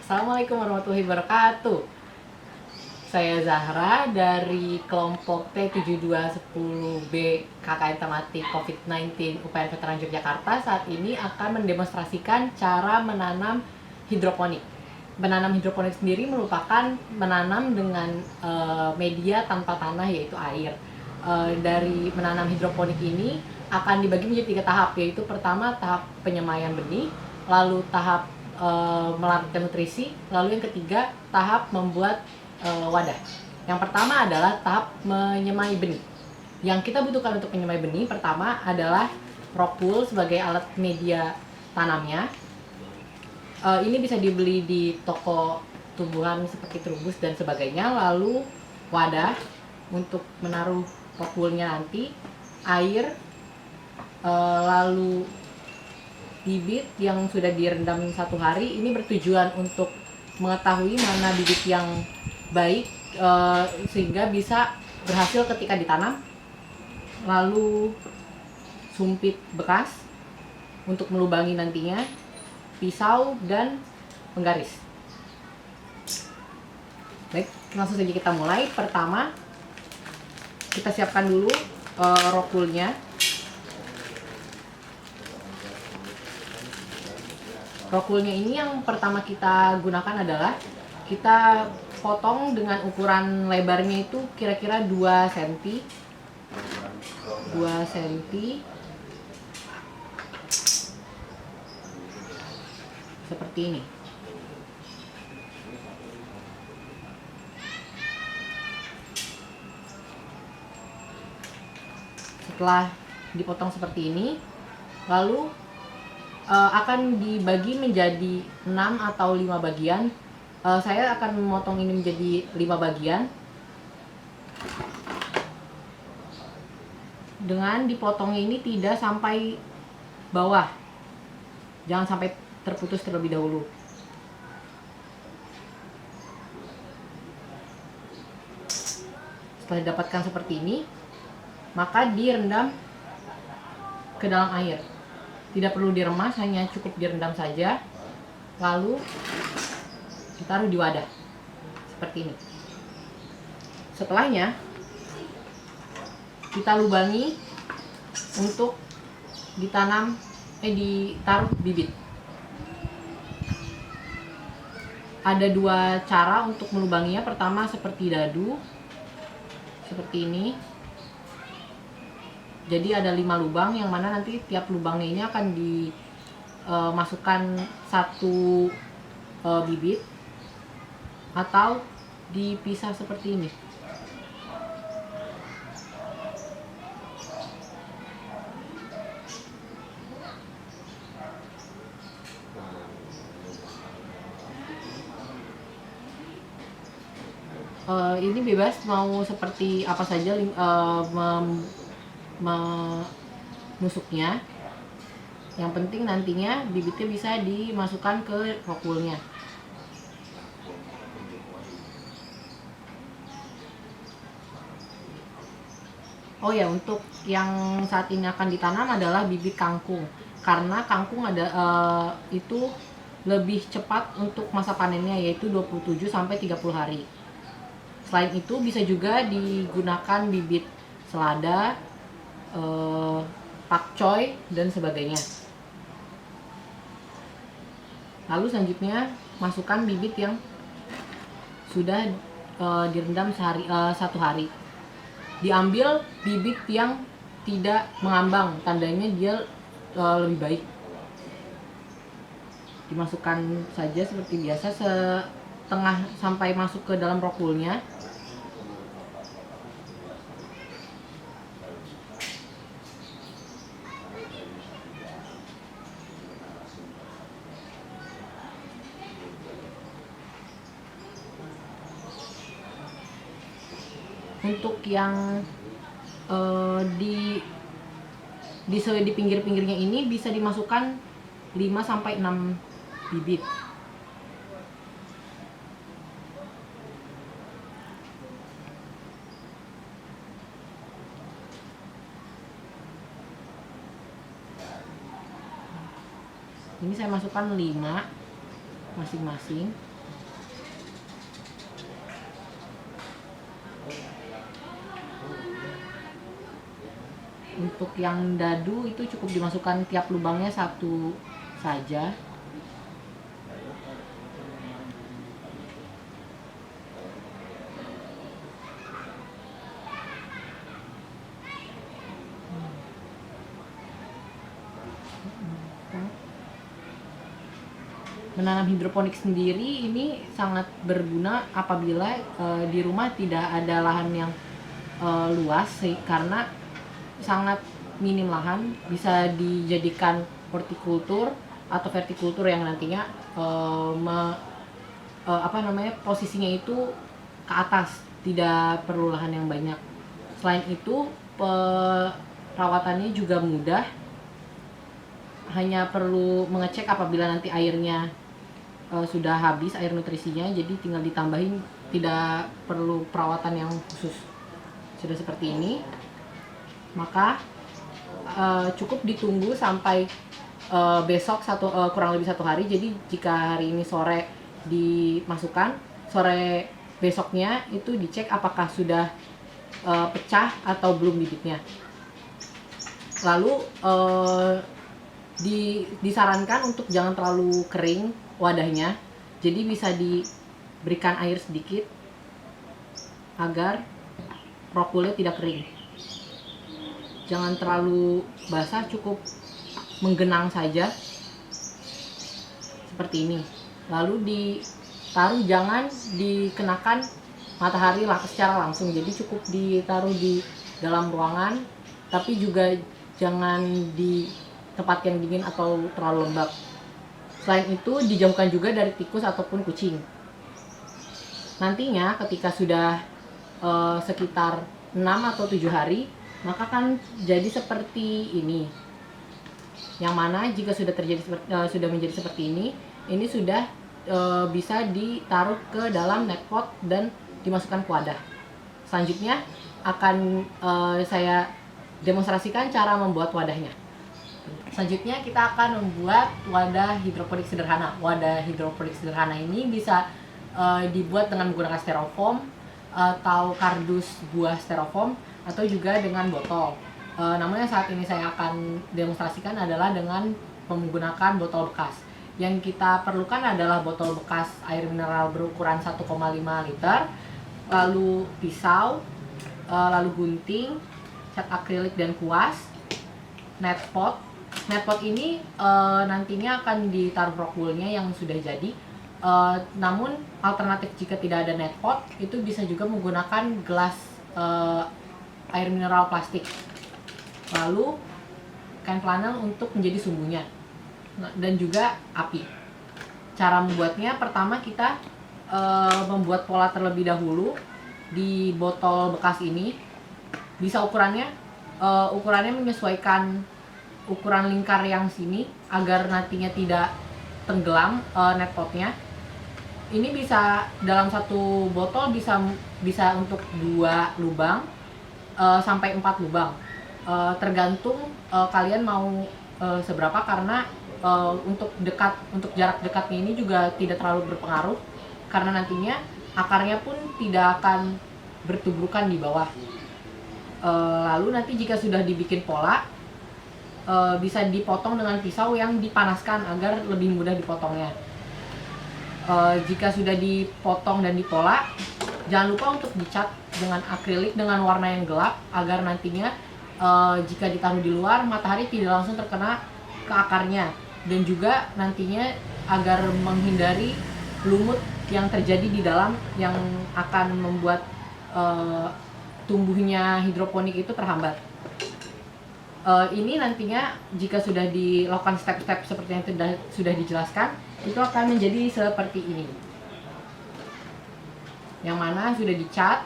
Assalamualaikum warahmatullahi wabarakatuh. Saya Zahra dari kelompok T7210B KKN Tematik COVID-19 UPN Veteran Yogyakarta. Saat ini akan mendemonstrasikan cara menanam hidroponik. Menanam hidroponik sendiri merupakan menanam dengan media tanpa tanah, yaitu air. Dari menanam hidroponik ini akan dibagi menjadi 3 tahap, yaitu pertama tahap penyemaian benih, lalu tahap melarutkan nutrisi, lalu yang ketiga tahap membuat wadah. Yang pertama adalah tahap menyemai benih. Yang kita butuhkan untuk menyemai benih pertama adalah rock wool sebagai alat media tanamnya. Ini bisa dibeli di toko tumbuhan seperti terubus dan sebagainya. Lalu wadah untuk menaruh rock woolnya nanti, air, lalu bibit yang sudah direndam 1 hari. Ini bertujuan untuk mengetahui mana bibit yang baik sehingga bisa berhasil ketika ditanam. Lalu sumpit bekas untuk melubangi nantinya, pisau dan penggaris. Baik, langsung saja kita mulai. Pertama kita siapkan dulu rock woolnya. Rock woolnya ini yang pertama kita gunakan adalah kita potong dengan ukuran lebarnya itu kira-kira 2 cm. 2 cm. Seperti ini. Setelah dipotong seperti ini, lalu akan dibagi menjadi 6 atau 5 bagian. Saya akan memotong ini menjadi 5 bagian. Dengan dipotongnya ini tidak sampai bawah, jangan sampai terputus terlebih dahulu. Setelah didapatkan seperti ini, maka direndam ke dalam air. Tidak perlu diremas, hanya cukup direndam saja. Lalu ditaruh di wadah seperti ini. Setelahnya kita lubangi untuk ditaruh bibit. Ada 2 cara untuk melubanginya. Pertama seperti dadu, seperti ini. Jadi ada 5 lubang, yang mana nanti tiap lubangnya ini akan dimasukkan 1 bibit, atau dipisah seperti ini. Ini bebas mau seperti apa saja menusuknya. Yang penting nantinya bibitnya bisa dimasukkan ke rock woolnya. Oh ya, untuk yang saat ini akan ditanam adalah bibit kangkung, karena kangkung itu lebih cepat untuk masa panennya, yaitu 27 sampai 30 hari. Selain itu bisa juga digunakan bibit selada, pakcoy dan sebagainya. Lalu selanjutnya masukkan bibit yang sudah direndam 1 hari. Diambil bibit yang tidak mengambang, tandanya dia lebih baik. Dimasukkan saja seperti biasa, setengah sampai masuk ke dalam rock woolnya. Untuk yang di pinggir-pinggirnya ini bisa dimasukkan 5 sampai 6 bibit. Ini saya masukkan 5 masing-masing. Untuk yang dadu itu cukup dimasukkan tiap lubangnya satu saja. Menanam hidroponik sendiri ini sangat berguna apabila di rumah tidak ada lahan yang luas karena sangat minim lahan, bisa dijadikan hortikultur atau vertikultur yang nantinya posisinya itu ke atas, tidak perlu lahan yang banyak. Selain itu perawatannya juga mudah, hanya perlu mengecek apabila nanti airnya sudah habis, air nutrisinya, jadi tinggal ditambahin, tidak perlu perawatan yang khusus. Sudah seperti ini, maka cukup ditunggu sampai besok kurang lebih 1 hari. Jadi jika hari ini sore dimasukkan, sore besoknya itu dicek apakah sudah pecah atau belum bibitnya. Lalu disarankan untuk jangan terlalu kering wadahnya, jadi bisa diberikan air sedikit agar rokulnya tidak kering. Jangan terlalu basah, cukup menggenang saja seperti ini. Lalu ditaruh, jangan dikenakan matahari secara langsung, jadi cukup ditaruh di dalam ruangan, tapi juga jangan di tempat yang dingin atau terlalu lembab. Selain itu, dijauhkan juga dari tikus ataupun kucing. Nantinya ketika sudah sekitar 6 atau 7 hari, maka akan jadi seperti ini. Yang mana jika sudah menjadi seperti ini sudah bisa ditaruh ke dalam net pot dan dimasukkan ke wadah. Selanjutnya akan saya demonstrasikan cara membuat wadahnya. Selanjutnya kita akan membuat wadah hidroponik sederhana. Wadah hidroponik sederhana ini bisa dibuat dengan menggunakan styrofoam atau kardus buah styrofoam, atau juga dengan botol. Namun yang saat ini saya akan demonstrasikan adalah dengan menggunakan botol bekas. Yang kita perlukan adalah botol bekas air mineral berukuran 1,5 liter, lalu pisau, lalu gunting, cat akrilik dan kuas, net pot. Net pot ini nantinya akan ditaruh rockwoolnya yang sudah jadi. Namun alternatif jika tidak ada net pot, itu bisa juga menggunakan gelas air mineral plastik. Lalu kain flanel untuk menjadi sumbunya, dan juga api. Cara membuatnya, pertama kita membuat pola terlebih dahulu di botol bekas ini. Bisa ukurannya menyesuaikan ukuran lingkar yang sini agar nantinya tidak tenggelam net potnya. Ini bisa dalam satu botol bisa untuk 2 lubang sampai 4 lubang, tergantung kalian mau seberapa, karena untuk jarak dekatnya ini juga tidak terlalu berpengaruh, karena nantinya akarnya pun tidak akan bertuburkan di bawah. Lalu nanti jika sudah dibikin pola, bisa dipotong dengan pisau yang dipanaskan agar lebih mudah dipotongnya. Jika sudah dipotong dan dipola, jangan lupa untuk dicat dengan akrilik dengan warna yang gelap agar nantinya jika ditaruh di luar, matahari tidak langsung terkena ke akarnya, dan juga nantinya agar menghindari lumut yang terjadi di dalam yang akan membuat tumbuhnya hidroponik itu terhambat. Ini nantinya jika sudah dilakukan step-step seperti yang sudah dijelaskan, itu akan menjadi seperti ini, yang mana sudah dicat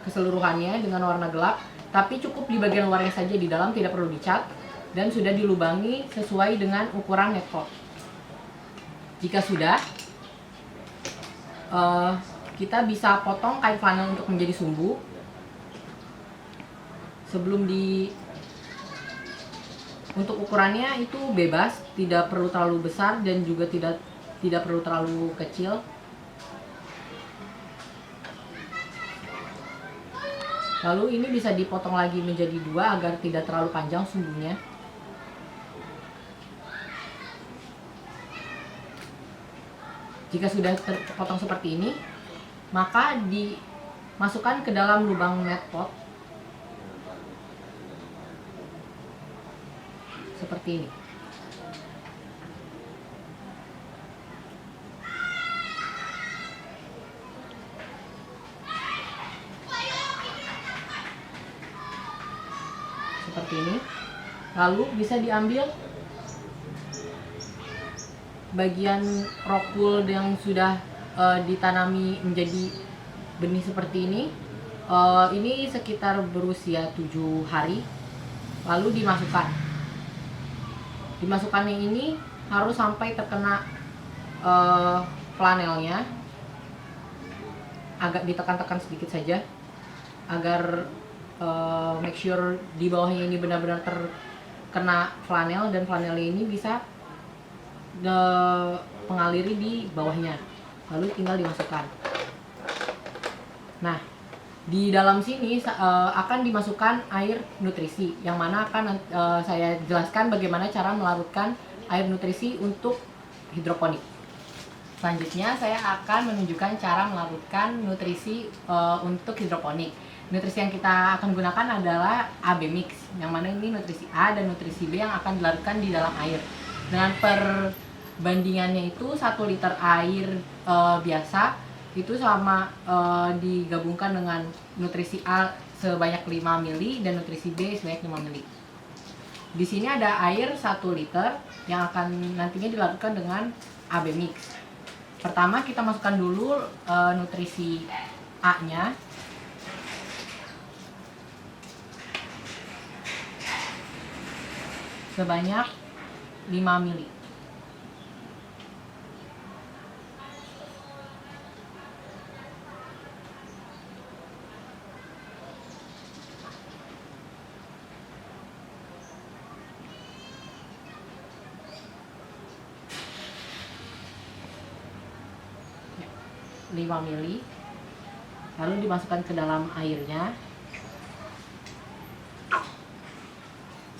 keseluruhannya dengan warna gelap, tapi cukup di bagian luarnya saja, di dalam tidak perlu dicat, dan sudah dilubangi sesuai dengan ukuran net pot. Jika sudah, kita bisa potong kain flanel untuk menjadi sumbu. Untuk ukurannya itu bebas, tidak perlu terlalu besar dan juga tidak perlu terlalu kecil. Lalu ini bisa dipotong lagi menjadi 2 agar tidak terlalu panjang sumbunya. Jika sudah terpotong seperti ini, maka dimasukkan ke dalam lubang net pot seperti ini. Seperti ini. Lalu bisa diambil bagian rockwool yang sudah ditanami menjadi benih seperti ini. Ini sekitar berusia 7 hari. Lalu dimasukkannya ini harus sampai terkena flanelnya, agak ditekan-tekan sedikit saja agar make sure di bawahnya ini benar-benar terkena flanel, dan flanelnya ini bisa mengaliri di bawahnya. Lalu tinggal dimasukkan. Nah, di dalam sini akan dimasukkan air nutrisi, yang mana akan saya jelaskan bagaimana cara melarutkan air nutrisi untuk hidroponik. Selanjutnya saya akan menunjukkan cara melarutkan nutrisi untuk hidroponik. Nutrisi yang kita akan gunakan adalah AB mix, yang mana ini nutrisi A dan nutrisi B yang akan dilarutkan di dalam air. Dengan perbandingannya itu 1 liter air biasa itu sama digabungkan dengan nutrisi A sebanyak 5 ml dan nutrisi B sebanyak 5 ml. Di sini ada air 1 liter yang akan nantinya dilarutkan dengan AB mix. Pertama kita masukkan dulu nutrisi A-nya. Sebanyak 5 ml. Ya, 5 ml. Lalu dimasukkan ke dalam airnya.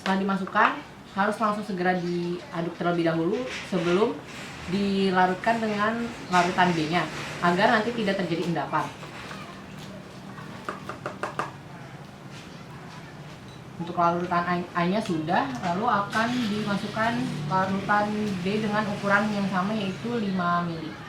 Setelah dimasukkan, harus langsung segera diaduk terlebih dahulu sebelum dilarutkan dengan larutan B-nya, agar nanti tidak terjadi endapan. Untuk larutan A-nya sudah, lalu akan dimasukkan larutan B dengan ukuran yang sama, yaitu 5 ml.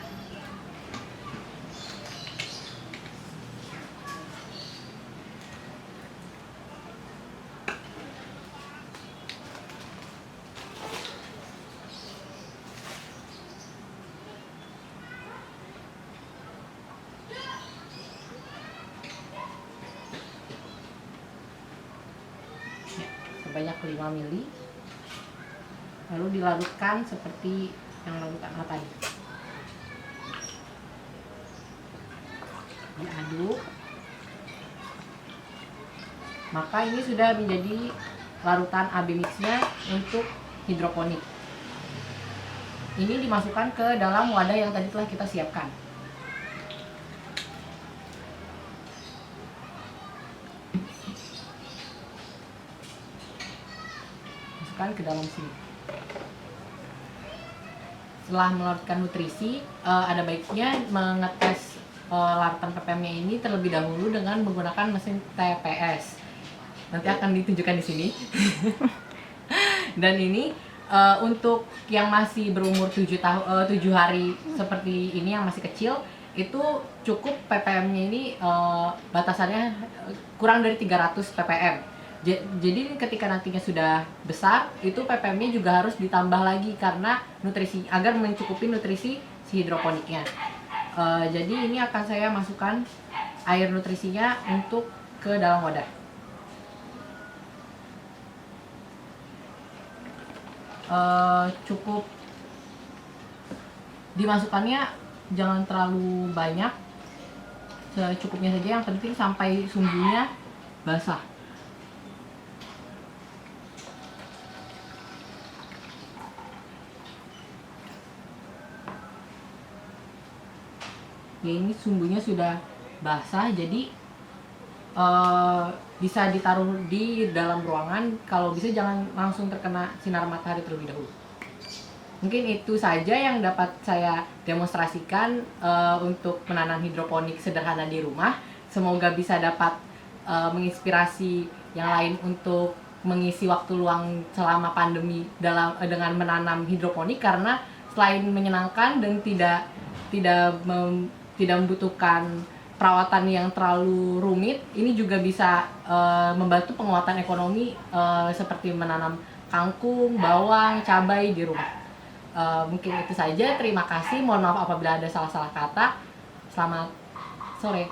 Sebanyak 5 ml, lalu dilarutkan seperti yang larutan A tadi. Diaduk, maka ini sudah menjadi larutan AB mixnya untuk hidroponik. Ini dimasukkan ke dalam wadah yang tadi telah kita siapkan. Ke dalam sini. Setelah melarutkan nutrisi, ada baiknya mengetes larutan ppm-nya ini terlebih dahulu dengan menggunakan mesin TPS. Nanti akan ditunjukkan di sini. Dan ini untuk yang masih berumur 7 hari seperti ini, yang masih kecil, itu cukup ppm-nya ini batasannya kurang dari 300 ppm. Jadi ketika nantinya sudah besar, itu ppm-nya juga harus ditambah lagi karena nutrisi, agar mencukupi nutrisi si hidroponiknya. Jadi ini akan saya masukkan air nutrisinya untuk ke dalam wadah. Cukup dimasukkannya jangan terlalu banyak, secukupnya saja, yang penting sampai sumbunya basah. Ya, ini sumbunya sudah basah, jadi bisa ditaruh di dalam ruangan, kalau bisa jangan langsung terkena sinar matahari terlebih dahulu. Mungkin itu saja yang dapat saya demonstrasikan untuk menanam hidroponik sederhana di rumah. Semoga bisa dapat menginspirasi yang lain untuk mengisi waktu luang selama pandemi dengan menanam hidroponik, karena selain menyenangkan dan tidak membutuhkan perawatan yang terlalu rumit, ini juga bisa membantu penguatan ekonomi seperti menanam kangkung, bawang, cabai di rumah. Mungkin itu saja. Terima kasih. Mohon maaf apabila ada salah-salah kata. Selamat sore.